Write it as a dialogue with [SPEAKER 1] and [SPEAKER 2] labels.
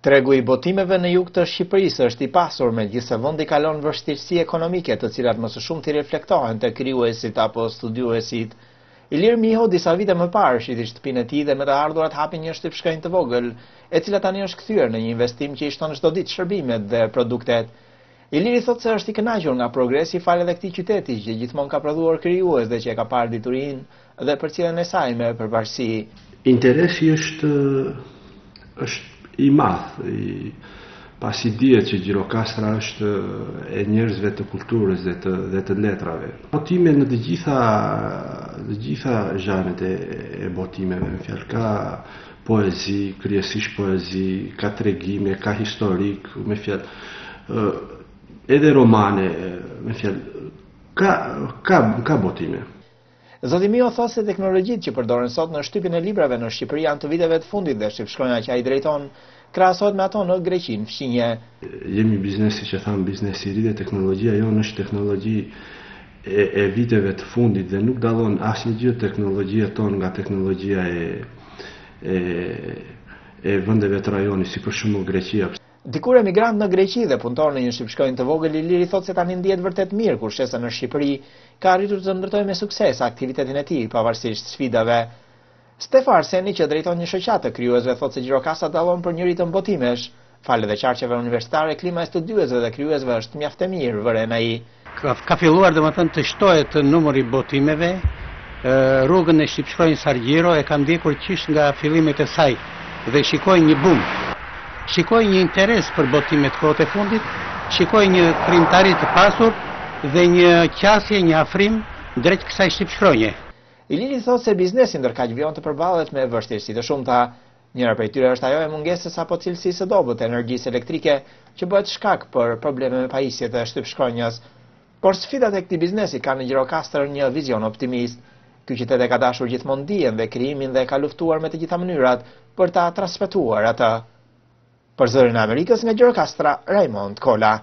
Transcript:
[SPEAKER 1] Tregu i botimeve në jug të Shqipërisë është i pasur, megjithëse vendi kalon vështirësi ekonomike, të cilat më së shumti reflektohen te krijuesit apo studiuesit. Ilir Miho disa vite më parë shiti shtëpinë e tij dhe me të ardhurat hapi një shtyp shkrenjë të vogël, e cila tani është kthyer në një investim që i shton çdo ditë shërbimet dhe produktet. Iliri thotë se është i kënaqur nga progresi fal edhe këtij qyteti që gjithmonë ka prodhuar krijues dhe që e ka parë diturinë dhe përcjelljen e saj me përparësi.
[SPEAKER 2] Interesi është i madh, pasi dihet që Gjirokastra është e njerëzve të kulturës dhe të letrave. Botime në të gjitha zhanret e botimeve, në fjalë, ka poezi, kryesisht poezi, ka tregime, ka historik, me fjalë, edhe romane, me fjalë, ka botime.
[SPEAKER 1] Zoti Mio thosë se teknologjitë që përdoren sot në shtypjen e librave në Shqipëri janë të viteve të fundit dhe shtypshkronja që ai drejton krahasohet me ato në Greqi, në fqinje.
[SPEAKER 2] Jemi biznesi që thamë biznesi i ri dhe teknologjia jonë është teknologji e viteve të fundit dhe nuk dallon asnjë gjë teknologjia tonë nga teknologjia e vendeve të rajonit, si për shembull Greqia.
[SPEAKER 1] Dikur emigrant në Greqi dhe punëtor në një shtypshkronjë të vogël, Iliri thotë se tani ndihet vërtet mirë kur shesa në Shqipëri ka arritur të ndërtojë me sukses aktivitetin e tij pavarësisht sfidave. Stefan Arseni, që drejton një shoqatë të krijuesve, thotë se Gjirokastra dallon për njëri të botimesh. Falë dhe qarqeve universitare, klima e studiuesve dhe krijuesve është mjaft e mirë, vëren ai.
[SPEAKER 3] Ka filluar domethënë të shtohet numri i botimeve. Rrugën e shtypshkronjës Argjiro e ka ndjekur qish nga fillimet e saj dhe shikoj një bum. Shikoj një interes për botimet kohët e fundit, shikoj një krijimtari të pasur dhe një qasje, një afrim drejt kësaj shtypshkronje.
[SPEAKER 1] Iliri thotë se biznesi ndërkaq vjen të përballet me vështirësi të shumta. Njëra prej tyre është ajo e mungesës apo cilësisë së dobët të energjisë elektrike, që bëhet shkak për probleme me pajisjet e shtypshkronjës. Por sfidat e këtij biznesi kanë në Gjirokastër një vizion optimist. Ky qytet e ka dashur gjithmonë dijen dhe krijimin dhe ka luftuar me të gjitha mënyrat për ta transmetuar atë. Për Zërin e Amerikës nga Gjirokastra, Raymond Kola.